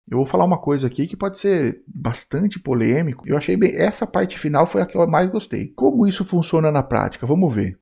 Eu vou falar uma coisa aqui que pode ser bastante polêmico. Eu achei bem, essa parte final foi a que eu mais gostei. Como isso funciona na prática? Vamos ver.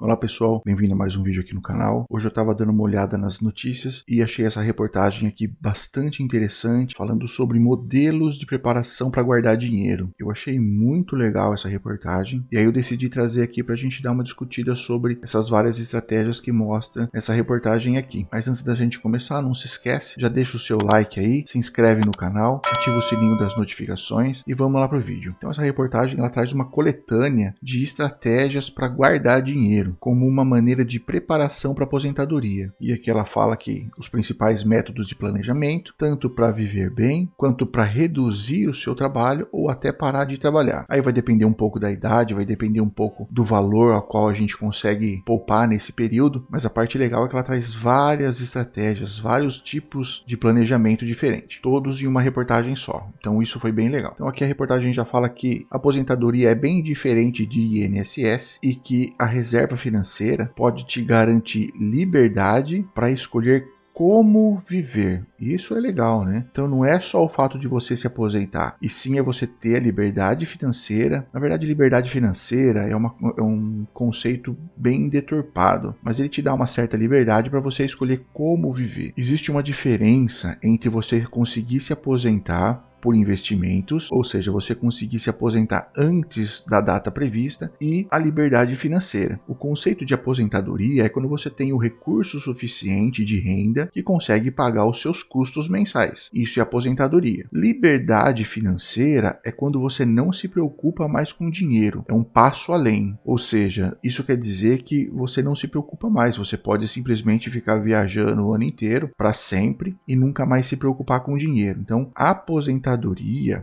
Olá pessoal, bem-vindo a mais um vídeo aqui no canal. Hoje eu estava dando uma olhada nas notícias e achei essa reportagem aqui bastante interessante, falando sobre modelos de preparação para guardar dinheiro. Eu achei muito legal essa reportagem e aí eu decidi trazer aqui para a gente dar uma discutida sobre essas várias estratégias que mostra essa reportagem aqui. Mas antes da gente começar, não se esquece, já deixa o seu like aí, se inscreve no canal, ativa o sininho das notificações e vamos lá para o vídeo. Então essa reportagem ela traz uma coletânea de estratégias para guardar dinheiro, como uma maneira de preparação para a aposentadoria. E aqui ela fala que os principais métodos de planejamento, tanto para viver bem, quanto para reduzir o seu trabalho ou até parar de trabalhar. Aí vai depender um pouco da idade, vai depender um pouco do valor ao qual a gente consegue poupar nesse período, mas a parte legal é que ela traz várias estratégias, vários tipos de planejamento diferente, todos em uma reportagem só. Então isso foi bem legal. Então aqui a reportagem já fala que a aposentadoria é bem diferente de INSS e que a reserva financeira pode te garantir liberdade para escolher como viver. Isso é legal, né? Então não é só o fato de você se aposentar, e sim é você ter a liberdade financeira. Na verdade, liberdade financeira é um conceito bem deturpado, mas ele te dá uma certa liberdade para você escolher como viver. Existe uma diferença entre você conseguir se aposentar por investimentos, ou seja, você conseguir se aposentar antes da data prevista, e a liberdade financeira. O conceito de aposentadoria é quando você tem o recurso suficiente de renda que consegue pagar os seus custos mensais. Isso é aposentadoria. Liberdade financeira é quando você não se preocupa mais com dinheiro. É um passo além. Ou seja, isso quer dizer que você não se preocupa mais. Você pode simplesmente ficar viajando o ano inteiro, para sempre, e nunca mais se preocupar com dinheiro. Então, a aposentadoria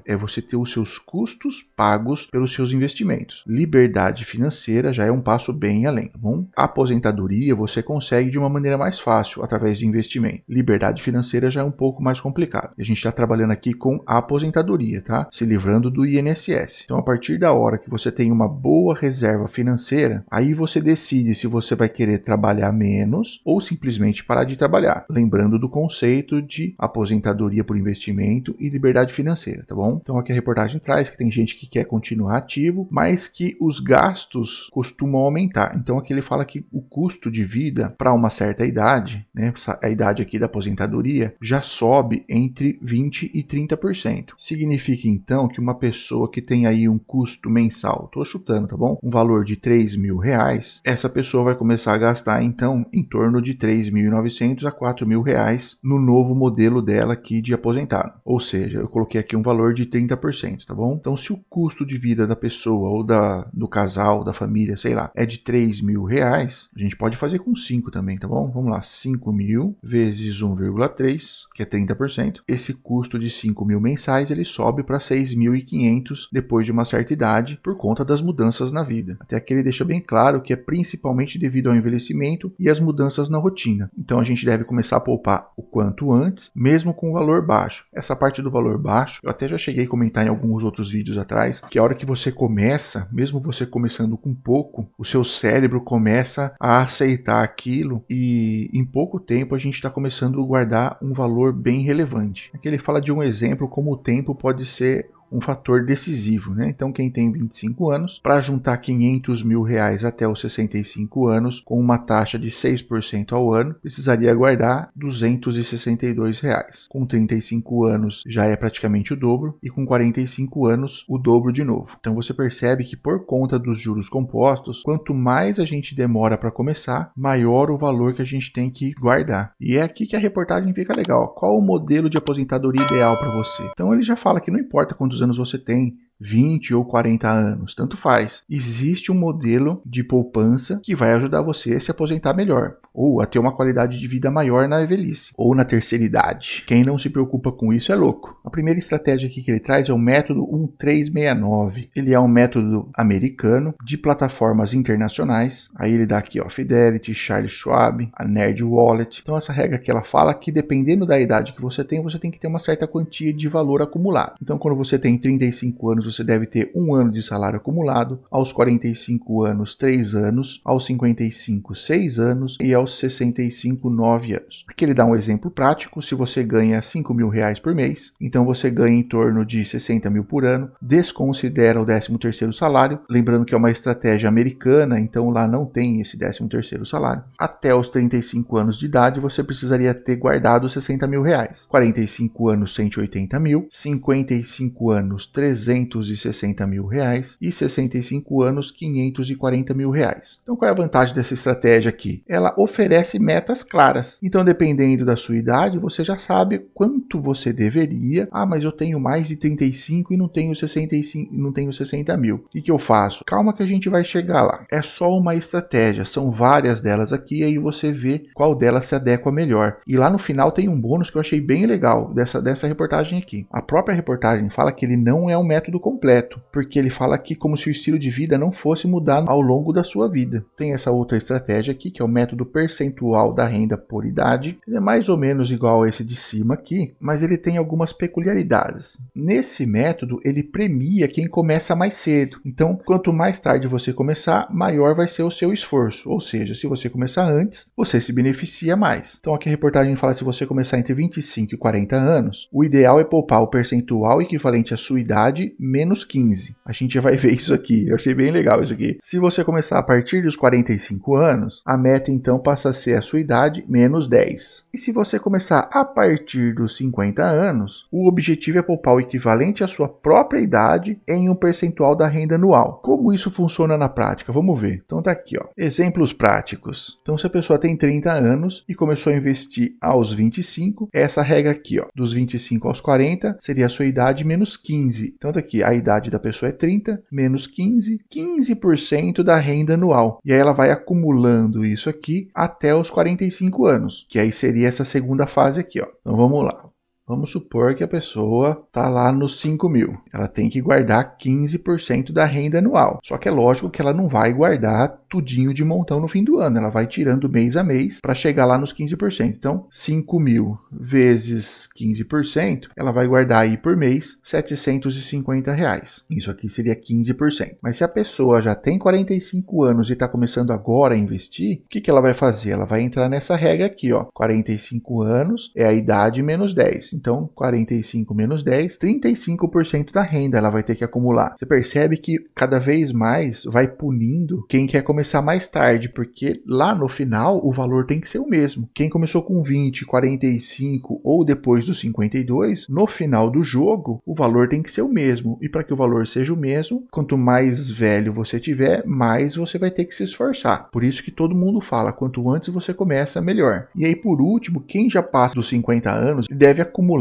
é você ter os seus custos pagos pelos seus investimentos. Liberdade financeira já é um passo bem além, tá bom? A aposentadoria você consegue de uma maneira mais fácil, através de investimento. Liberdade financeira já é um pouco mais complicado. A gente está trabalhando aqui com a aposentadoria, tá? Se livrando do INSS. Então, a partir da hora que você tem uma boa reserva financeira, aí você decide se você vai querer trabalhar menos ou simplesmente parar de trabalhar. Lembrando do conceito de aposentadoria por investimento e liberdade financeira, tá bom? Então aqui a reportagem traz que tem gente que quer continuar ativo, mas que os gastos costumam aumentar. Então aqui ele fala que o custo de vida para uma certa idade, né, a idade aqui da aposentadoria, já sobe entre 20% e 30%. Significa então que uma pessoa que tem aí um custo mensal, tô chutando, tá bom? Um valor de R$3.000, essa pessoa vai começar a gastar então em torno de R$3.900 a R$4.000 no novo modelo dela aqui de aposentado. Ou seja, eu coloquei aqui um valor de 30%, tá bom? Então, se o custo de vida da pessoa ou do casal, da família, sei lá, é de R$3.000, a gente pode fazer com 5 também, tá bom? Vamos lá, 5.000 vezes 1,3, que é 30%. Esse custo de 5.000 mensais, ele sobe para 6.500 depois de uma certa idade, por conta das mudanças na vida. Até aqui ele deixa bem claro que é principalmente devido ao envelhecimento e as mudanças na rotina. Então, a gente deve começar a poupar o quanto antes, mesmo com o valor baixo. Essa parte do valor baixo, eu até já cheguei a comentar em alguns outros vídeos atrás, que a hora que você começa, mesmo você começando com pouco, o seu cérebro começa a aceitar aquilo e em pouco tempo a gente está começando a guardar um valor bem relevante. Aqui ele fala de um exemplo como o tempo pode ser um fator decisivo, né? Então quem tem 25 anos, para juntar R$500.000 até os 65 anos, com uma taxa de 6% ao ano, precisaria guardar R$262. Com 35 anos já é praticamente o dobro, e com 45 anos o dobro de novo. Então você percebe que por conta dos juros compostos, quanto mais a gente demora para começar, maior o valor que a gente tem que guardar. E é aqui que a reportagem fica legal. Qual o modelo de aposentadoria ideal para você? Então ele já fala que não importa quantos anos você tem, 20 ou 40 anos, tanto faz. Existe um modelo de poupança que vai ajudar você a se aposentar melhor, ou a ter uma qualidade de vida maior na velhice, ou na terceira idade. Quem não se preocupa com isso é louco. A primeira estratégia aqui que ele traz é o método 1369. Ele é um método americano de plataformas internacionais. Aí ele dá aqui, ó, Fidelity, Charles Schwab, a Nerd Wallet. Então essa regra que ela fala que dependendo da idade que você tem que ter uma certa quantia de valor acumulado. Então quando você tem 35 anos, você deve ter 1 ano de salário acumulado, aos 45 anos 3 anos, aos 55 6 anos e os 65, 9 anos. Aqui ele dá um exemplo prático. Se você ganha R$5.000 por mês, então você ganha em torno de 60 mil por ano, desconsidera o 13º salário, lembrando que é uma estratégia americana, então lá não tem esse 13º salário. Até os 35 anos de idade, você precisaria ter guardado R$60.000. 45 anos, 180 mil, 55 anos, R$360.000 e 65 anos, R$540.000. Então qual é a vantagem dessa estratégia aqui? Ela oferece metas claras. Então dependendo da sua idade, você já sabe quanto você deveria. Ah, mas eu tenho mais de 35 e não tenho 65, não tenho 60 mil. E que eu faço? Calma que a gente vai chegar lá. É só uma estratégia, são várias delas aqui, e aí você vê qual delas se adequa melhor. E lá no final tem um bônus que eu achei bem legal dessa reportagem aqui. A própria reportagem fala que ele não é um método completo, porque ele fala aqui como se o estilo de vida não fosse mudar ao longo da sua vida. Tem essa outra estratégia aqui, que é o método percentual da renda por idade. Ele é mais ou menos igual a esse de cima aqui, mas ele tem algumas peculiaridades. Nesse método, ele premia quem começa mais cedo. Então, quanto mais tarde você começar, maior vai ser o seu esforço. Ou seja, se você começar antes, você se beneficia mais. Então, aqui a reportagem fala que se você começar entre 25 e 40 anos, o ideal é poupar o percentual equivalente à sua idade menos 15. A gente já vai ver isso aqui. Eu achei bem legal isso aqui. Se você começar a partir dos 45 anos, a meta então passa a ser a sua idade menos 10. E se você começar a partir dos 50 anos, o objetivo é poupar o equivalente à sua própria idade em um percentual da renda anual. Como isso funciona na prática? Vamos ver. Então tá aqui, ó. Exemplos práticos. Então se a pessoa tem 30 anos e começou a investir aos 25, essa regra aqui, ó, dos 25 aos 40 seria a sua idade menos 15. Então tá aqui, a idade da pessoa é 30 menos 15, 15% da renda anual. E aí ela vai acumulando isso aqui até os 45 anos, que aí seria essa segunda fase aqui, ó. Então vamos lá. Vamos supor que a pessoa está lá nos 5 mil. Ela tem que guardar 15% da renda anual. Só que é lógico que ela não vai guardar tudinho de montão no fim do ano. Ela vai tirando mês a mês para chegar lá nos 15%. Então, 5 mil vezes 15%, ela vai guardar aí por mês R$750. Isso aqui seria 15%. Mas se a pessoa já tem 45 anos e está começando agora a investir, o que ela vai fazer? Ela vai entrar nessa regra aqui, ó. 45 anos é a idade menos 10. Então, 45 menos 10, 35% da renda ela vai ter que acumular. Você percebe que cada vez mais vai punindo quem quer começar mais tarde, porque lá no final o valor tem que ser o mesmo. Quem começou com 20, 45 ou depois dos 52, no final do jogo o valor tem que ser o mesmo. E para que o valor seja o mesmo, quanto mais velho você tiver, mais você vai ter que se esforçar. Por isso que todo mundo fala, quanto antes você começa, melhor. E aí por último, quem já passa dos 50 anos deve acumular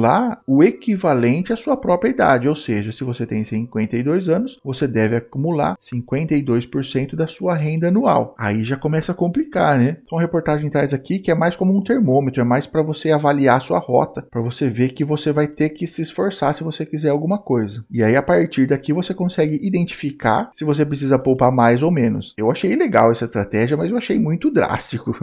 o equivalente à sua própria idade, ou seja, se você tem 52 anos, você deve acumular 52% da sua renda anual. Aí já começa a complicar, né? Então a reportagem traz aqui que é mais como um termômetro, é mais para você avaliar a sua rota, para você ver que você vai ter que se esforçar se você quiser alguma coisa. E aí a partir daqui você consegue identificar se você precisa poupar mais ou menos. Eu achei legal essa estratégia, mas eu achei muito drástico.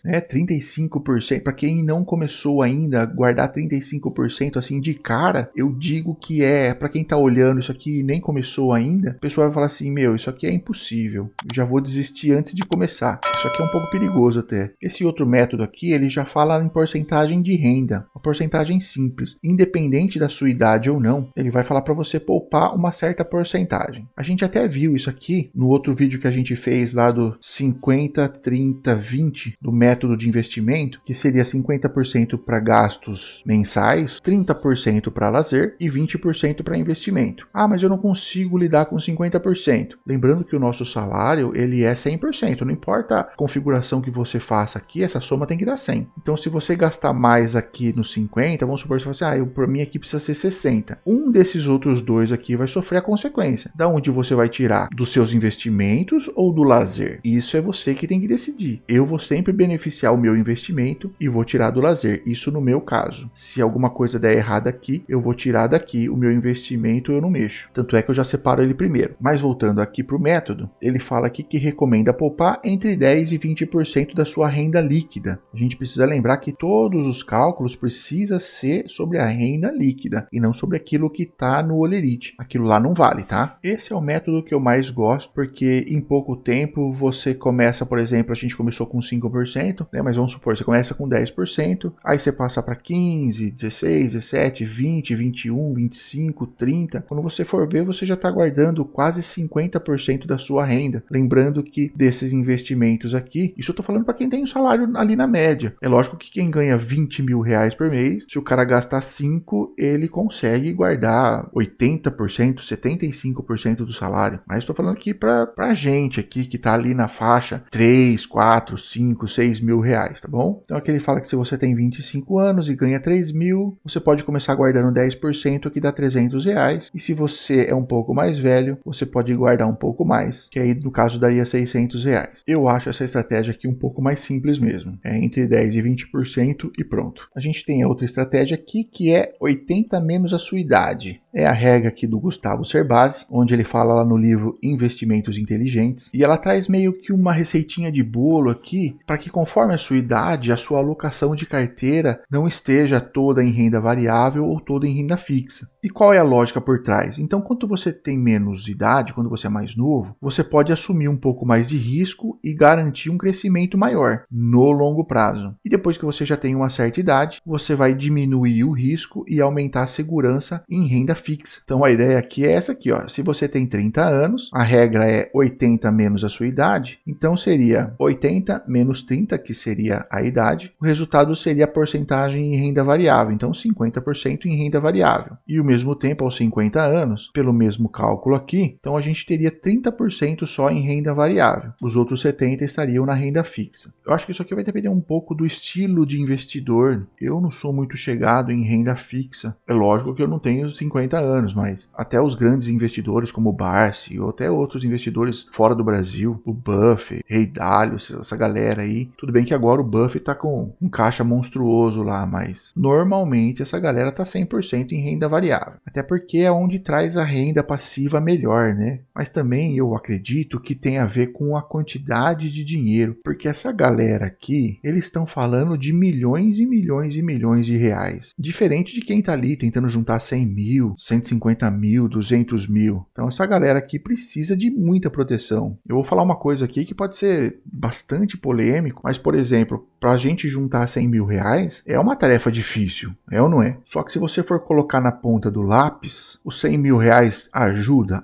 35%, para quem não começou ainda a guardar 35% assim de cara, eu digo que para quem tá olhando isso aqui e nem começou ainda, o pessoal vai falar assim, meu, isso aqui é impossível, eu já vou desistir antes de começar. Isso aqui é um pouco perigoso até. Esse outro método aqui, ele já fala em porcentagem de renda, uma porcentagem simples, independente da sua idade ou não, ele vai falar para você poupar uma certa porcentagem. A gente até viu isso aqui no outro vídeo que a gente fez lá do 50, 30, 20, do método de investimento, que seria 50% para gastos mensais, 30% para lazer e 20% para investimento. Ah, mas eu não consigo lidar com 50%. Lembrando que o nosso salário, ele é 100%. Não importa a configuração que você faça aqui, essa soma tem que dar 100. Então, se você gastar mais aqui nos 50, vamos supor que você fala assim, para mim aqui precisa ser 60. Um desses outros dois aqui vai sofrer a consequência. Da onde você vai tirar? Dos seus investimentos ou do lazer? Isso é você que tem que decidir. Eu vou sempre beneficiar o meu investimento e vou tirar do lazer. Isso no meu caso. Se alguma coisa der errado aqui, eu vou tirar daqui, o meu investimento eu não mexo. Tanto é que eu já separo ele primeiro. Mas voltando aqui para o método, ele fala aqui que recomenda poupar entre 10% e 20% da sua renda líquida. A gente precisa lembrar que todos os cálculos precisam ser sobre a renda líquida e não sobre aquilo que está no Olerite. Aquilo lá não vale, tá? Esse é o método que eu mais gosto, porque em pouco tempo você começa, por exemplo, a gente começou com 5%, né? Mas vamos supor, você começa com 10%, aí você passa para 15, 16, 17, 20, 21, 25, 30. Quando você for ver, você já está guardando quase 50% da sua renda. Lembrando que desses investimentos aqui, isso eu estou falando para quem tem um salário ali na média. É lógico que quem ganha 20 mil reais por mês, se o cara gastar 5, ele consegue guardar 80%, 75% do salário. Mas estou falando aqui para gente aqui que está ali na faixa 3, 4, 5, 6 mil reais, tá bom? Então aqui ele fala que se você tem 25 anos e ganha 3 mil, você pode começar guardando 10%, que dá 300 reais. E se você é um pouco mais velho, você pode guardar um pouco mais, que aí no caso daria 600 reais. Eu acho essa estratégia aqui um pouco mais simples mesmo. É entre 10% e 20% e pronto. A gente tem outra estratégia aqui que é 80 menos a sua idade. É a regra aqui do Gustavo Cerbasi, onde ele fala lá no livro Investimentos Inteligentes. E ela traz meio que uma receitinha de bolo aqui, para que conforme a sua idade, a sua alocação de carteira não esteja toda em renda variável ou toda em renda fixa. E qual é a lógica por trás? Então, quando você tem menos idade, quando você é mais novo, você pode assumir um pouco mais de risco e garantir um crescimento maior no longo prazo. E depois que você já tem uma certa idade, você vai diminuir o risco e aumentar a segurança em renda fixa. Então, a ideia aqui é essa aqui, ó. Se você tem 30 anos, a regra é 80 menos a sua idade, então seria 80 menos 30, que seria a idade. O resultado seria a porcentagem em renda variável, então 50% em renda variável. E ao mesmo tempo, aos 50 anos, pelo mesmo cálculo aqui, então a gente teria 30% só em renda variável. Os outros 70% estariam na renda fixa. Eu acho que isso aqui vai depender um pouco do estilo de investidor. Eu não sou muito chegado em renda fixa. É lógico que eu não tenho 50 anos, mas até os grandes investidores como o Barsi ou até outros investidores fora do Brasil, o Buffett, Ray Dalio, essa galera aí. Tudo bem que agora o Buffett tá com um caixa monstruoso lá, mas normalmente essa galera tá 100% em renda variável. Até porque é onde traz a renda passiva melhor, né? Mas também eu acredito que tem a ver com a quantidade de dinheiro, porque essa galera aqui, eles estão falando de milhões e milhões e milhões de reais. Diferente de quem tá ali tentando juntar 100 mil, 150 mil, 200 mil. Então essa galera aqui precisa de muita proteção. Eu vou falar uma coisa aqui que pode ser bastante polêmico, mas por exemplo, para a gente juntar 100 mil reais é uma tarefa difícil, é ou não é? Só que se você for colocar na ponta do lápis, os 100 mil reais ajuda,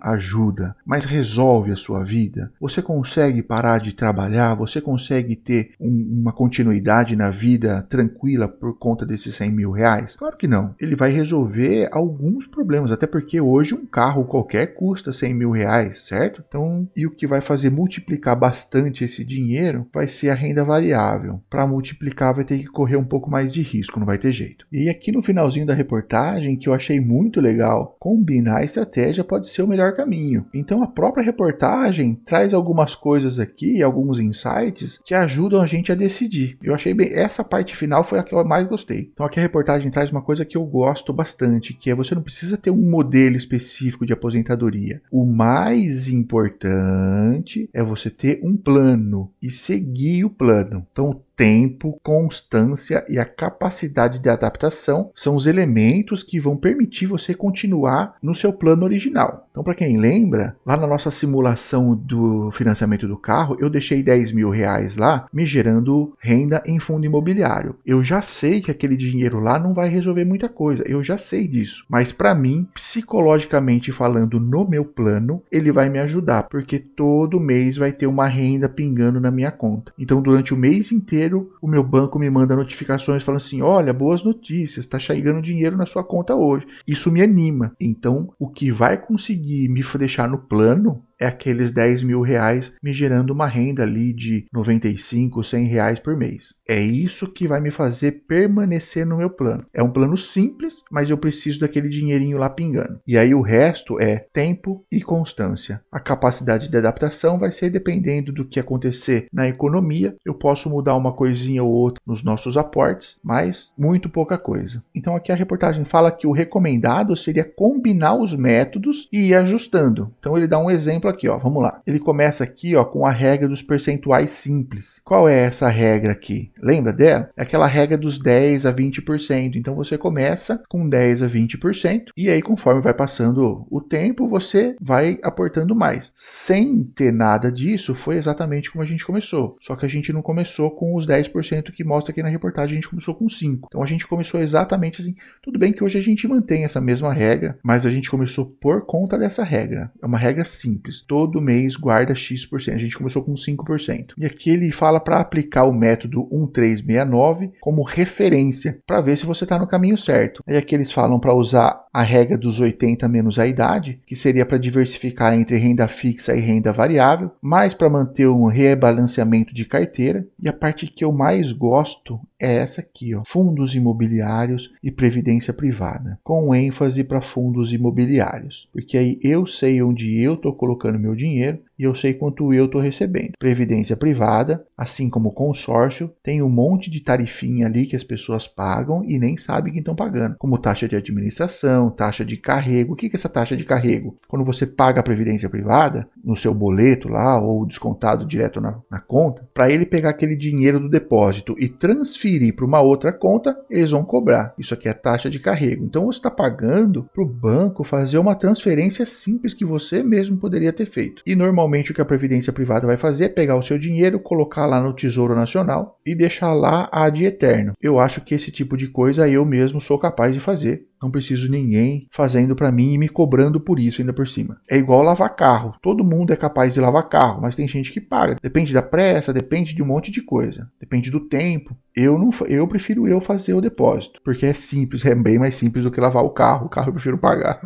mas resolve a sua vida. Você consegue parar de trabalhar, você consegue ter uma continuidade na vida tranquila por conta desses 100 mil reais? Claro que não. Ele vai resolver alguns problemas, até porque hoje um carro qualquer custa 100 mil reais, certo? Então, e o que vai fazer multiplicar bastante esse dinheiro vai ser a renda variável. Para multiplicar vai ter que correr um pouco mais de risco, não vai ter jeito. E aqui no finalzinho da reportagem, que eu achei muito legal, combinar a estratégia pode ser o melhor caminho. Então a própria reportagem traz algumas coisas aqui, alguns insights que ajudam a gente a decidir. Eu achei bem, essa parte final foi a que eu mais gostei. Então aqui a reportagem traz uma coisa que eu gosto bastante, que é você não precisa ter um modelo específico de aposentadoria. O mais importante é você ter um plano e seguir o plano. Então tempo, constância e a capacidade de adaptação são os elementos que vão permitir você continuar no seu plano original. Então, para quem lembra, lá na nossa simulação do financiamento do carro, eu deixei 10 mil reais lá, me gerando renda em fundo imobiliário. Eu já sei que aquele dinheiro lá não vai resolver muita coisa, eu já sei disso. Mas para mim, psicologicamente falando, no meu plano, ele vai me ajudar, porque todo mês vai ter uma renda pingando na minha conta. Então, durante o mês inteiro, o meu banco me manda notificações falando assim, olha, boas notícias, está chegando dinheiro na sua conta hoje. Isso me anima. Então, o que vai conseguir me deixar no plano é aqueles 10 mil reais me gerando uma renda ali de 95, 100 reais por mês. É isso que vai me fazer permanecer no meu plano. É um plano simples, mas eu preciso daquele dinheirinho lá pingando. E aí o resto é tempo e constância. A capacidade de adaptação vai ser dependendo do que acontecer na economia. Eu posso mudar uma coisinha ou outra nos nossos aportes, mas muito pouca coisa. Então aqui a reportagem fala que o recomendado seria combinar os métodos e ir ajustando. Então ele dá um exemplo aqui, ó. Vamos lá. Ele começa aqui, ó, com a regra dos percentuais simples. Qual é essa regra aqui? Lembra dela? É aquela regra dos 10 a 20%. Então você começa com 10 a 20% e aí conforme vai passando o tempo, você vai aportando mais. Sem ter nada disso, foi exatamente como a gente começou. Só que a gente não começou com os 10% que mostra aqui na reportagem, a gente começou com 5%. Então a gente começou exatamente assim. Tudo bem que hoje a gente mantém essa mesma regra, mas a gente começou por conta dessa regra. É uma regra simples. Todo mês guarda X%. A gente começou com 5%. E aqui ele fala para aplicar o método 1369 como referência, para ver se você está no caminho certo. E aqui eles falam para usar a regra dos 80 menos a idade, que seria para diversificar entre renda fixa e renda variável, mais para manter um rebalanceamento de carteira. E a parte que eu mais gosto é essa aqui, ó, fundos imobiliários e previdência privada, com ênfase para fundos imobiliários, porque aí eu sei onde eu estou colocando meu dinheiro e eu sei quanto eu estou recebendo. Previdência privada, assim como consórcio, tem um monte de tarifinha ali que as pessoas pagam e nem sabem que estão pagando, como taxa de administração, taxa de carrego. O que é essa taxa de carrego? Quando você paga a previdência privada, no seu boleto lá, ou descontado direto na conta, para ele pegar aquele dinheiro do depósito e transferir para uma outra conta, eles vão cobrar. Isso aqui é taxa de carrego. Então você está pagando para o banco fazer uma transferência simples que você mesmo poderia ter feito. E normalmente o que a previdência privada vai fazer é pegar o seu dinheiro, colocar lá no Tesouro Nacional e deixar lá ad eterno. Eu acho que esse tipo de coisa eu mesmo sou capaz de fazer. Não preciso de ninguém fazendo para mim e me cobrando por isso ainda por cima. É igual lavar carro. Todo mundo é capaz de lavar carro, mas tem gente que paga. Depende da pressa, depende de um monte de coisa. Depende do tempo. Eu prefiro eu fazer o depósito, porque é simples, é bem mais simples do que lavar o carro. O carro eu prefiro pagar.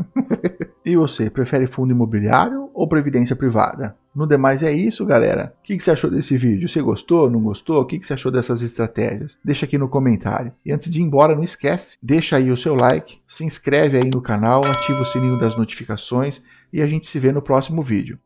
E você, prefere fundo imobiliário ou previdência privada? No demais é isso, galera. O que você achou desse vídeo? Você gostou, não gostou? O que você achou dessas estratégias? Deixa aqui no comentário. E antes de ir embora, não esquece, deixa aí o seu like, se inscreve aí no canal, ativa o sininho das notificações e a gente se vê no próximo vídeo.